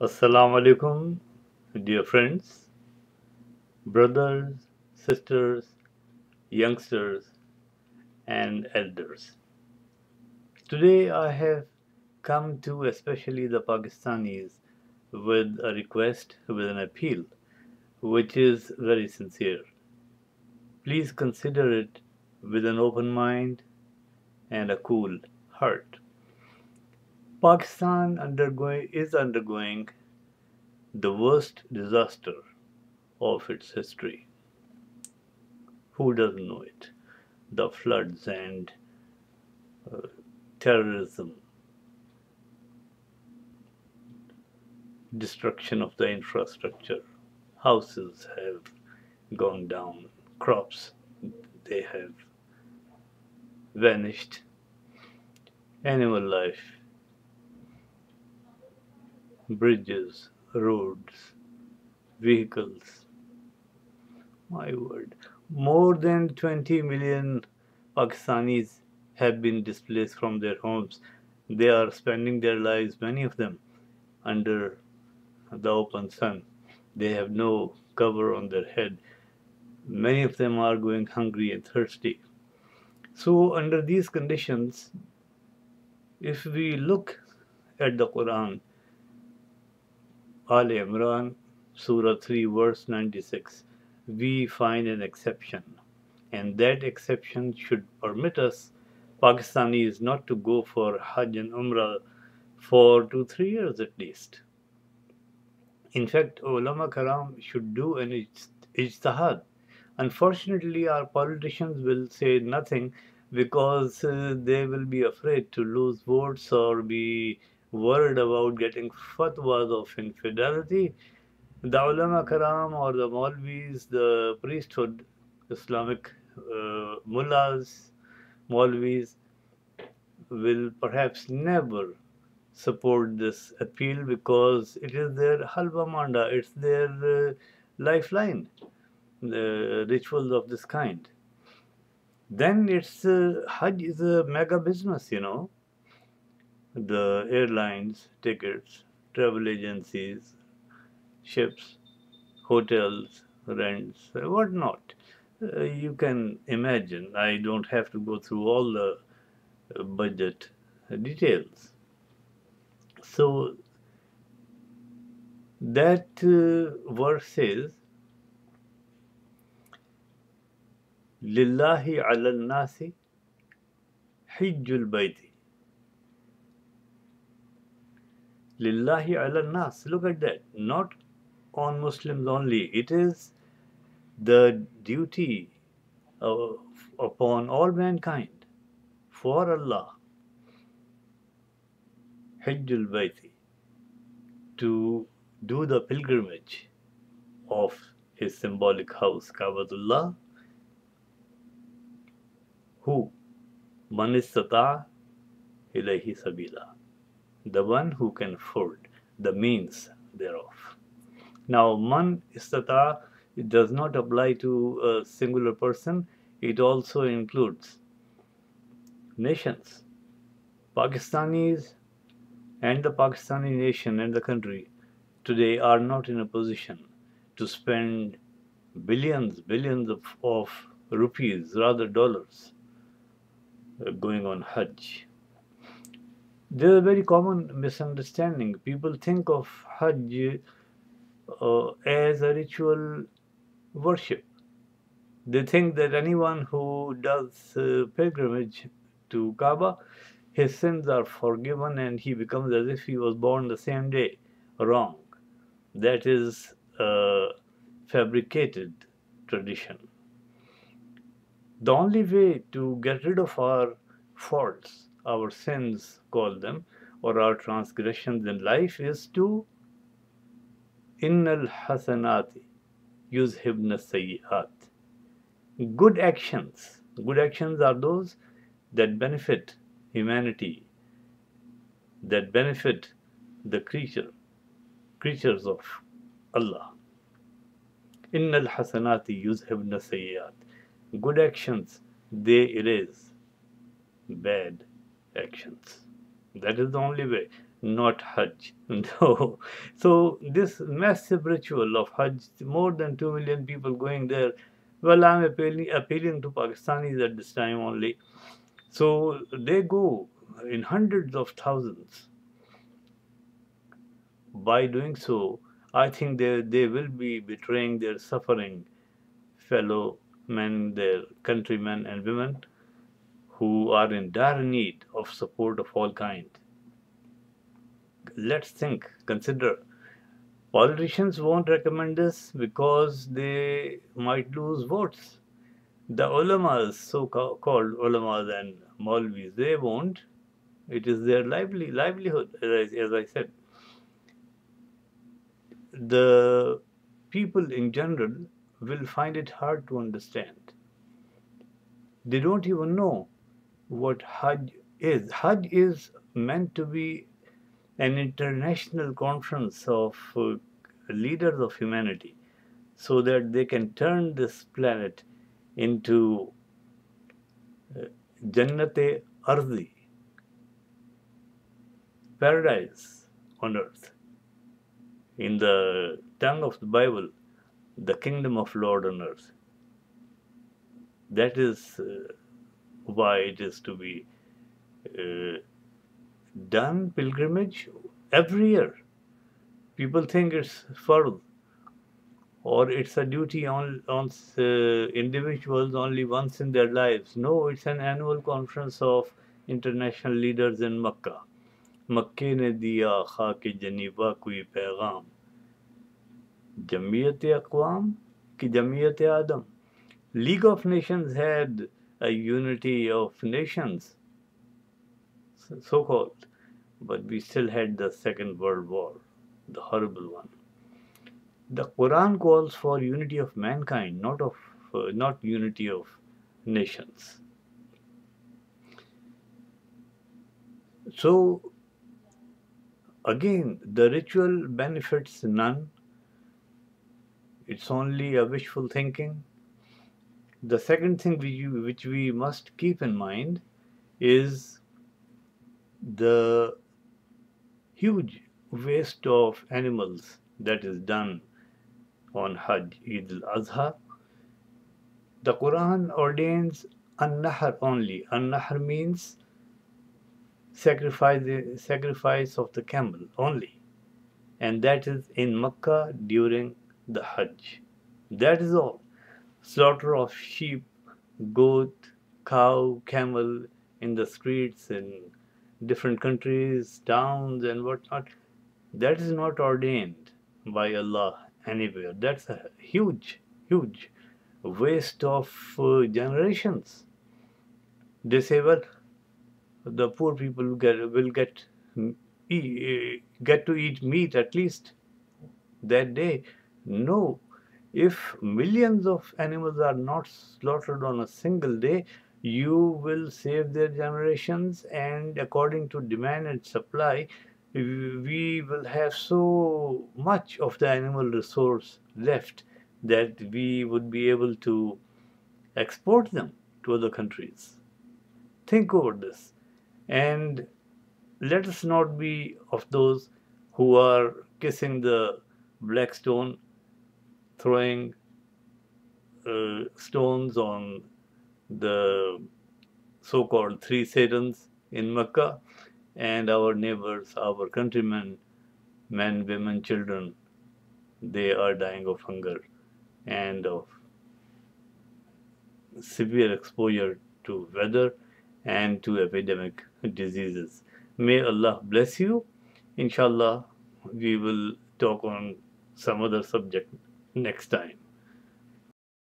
Assalamu alaikum, dear friends, brothers, sisters, youngsters, and elders. Today I have come to especially the Pakistanis with a request, with an appeal, which is very sincere. Please consider it with an open mind and a cool heart. Pakistan is undergoing the worst disaster of its history. Who doesn't know it? The floods and terrorism, destruction of the infrastructure. Houses have gone down, crops they have vanished, animal life, bridges, roads, vehicles. My word. More than 20 million Pakistanis have been displaced from their homes. They are spending their lives, many of them, under the open sun. They have no cover on their head. Many of them are going hungry and thirsty. So, under these conditions, if we look at the Quran, Al Imran, Surah 3, verse 96, we find an exception. And that exception should permit us, Pakistanis, not to go for Hajj and Umrah for 2 3 years at least. In fact, ulama karam should do an ijtihad. Unfortunately, our politicians will say nothing because they will be afraid to lose votes or be worried about getting fatwas of infidelity. The ulama karam or the Maulvis, the priesthood, Islamic mullahs, Maulvis, will perhaps never support this appeal because it is their halva manda, it's their lifeline, the rituals of this kind. Then it's Hajj is a mega business, you know. The airlines, tickets, travel agencies, ships, hotels, rents, whatnot. You can imagine. I don't have to go through all the budget details. So that verse says, "Lillahi ala nasi hijjul bayti." Lillahi ala nas. Look at that. Not on Muslims only. It is the duty of, upon all mankind for Allah, hijjul bayti, to do the pilgrimage of his symbolic house, Kabatullah, who man istata ilayhi sabila, the one who can afford the means thereof. Now, man istata, it does not apply to a singular person, it also includes nations. Pakistanis and the Pakistani nation and the country today are not in a position to spend billions of rupees, rather dollars, going on Hajj. There's a very common misunderstanding. People think of Hajj as a ritual worship. They think that anyone who does pilgrimage to Kaaba, his sins are forgiven and he becomes as if he was born the same day. Wrong. That is a fabricated tradition. The only way to get rid of our faults, our sins, call them, or our transgressions in life is to innal hasanati yuzhibna sayyi'at. Good actions are those that benefit humanity, that benefit the creatures of Allah. Innal hasanati yuzhibna sayyi'at. Good actions, they erase bad actions. That is the only way. not Hajj. No. So this massive ritual of Hajj, more than 2 million people going there. Well, I'm appealing to Pakistanis at this time only. So they go in hundreds of thousands. By doing so, I think they will be betraying their suffering fellow men, their countrymen and women who are in dire need of support of all kinds. Let's think, consider. Politicians won't recommend this because they might lose votes. The ulamas, so-called ulamas and Maulvis, they won't. It is their livelihood, as I said. The people in general will find it hard to understand. They don't even know what Hajj is. Hajj is meant to be an international conference of leaders of humanity so that they can turn this planet into Jannate Ardi, paradise on earth. In the tongue of the Bible, the kingdom of Lord on earth. That is why it is to be uh, done pilgrimage every year. People think it's fard or it's a duty on individuals only once in their lives. No, it's an annual conference of international leaders in Makkah. मक्के ने दिया खाके जनीबा कोई पैगाम जमीयत अक़वाम की जमीयत आदम. League of Nations had a unity of nations, so called, but we still had the Second World War, the horrible one. The Quran calls for unity of mankind, not unity of nations. So again, the ritual benefits none. It's only a wishful thinking. The second thing which we must keep in mind is the huge waste of animals that is done on Hajj, Eid al-Adha. The Quran ordains an-nahr only. An-nahr means sacrifice of the camel only, and that is in Makkah during the Hajj. That is all. Slaughter of sheep, goat, cow, camel in the streets in different countries, towns, and whatnot. That is not ordained by Allah anywhere. That's a huge waste of generations. They say, well, the poor people will get to eat meat at least that day. No, if millions of animals are not slaughtered on a single day, you will save their generations, and according to demand and supply, we will have so much of the animal resource left that we would be able to export them to other countries. Think over this. And let us not be of those who are kissing the black stone, throwing stones on the so-called three Satans in Mecca, and our neighbors, our countrymen, men, women, children, they are dying of hunger and of severe exposure to weather and to epidemic diseases. May Allah bless you. Inshallah, we will talk on some other subject next time.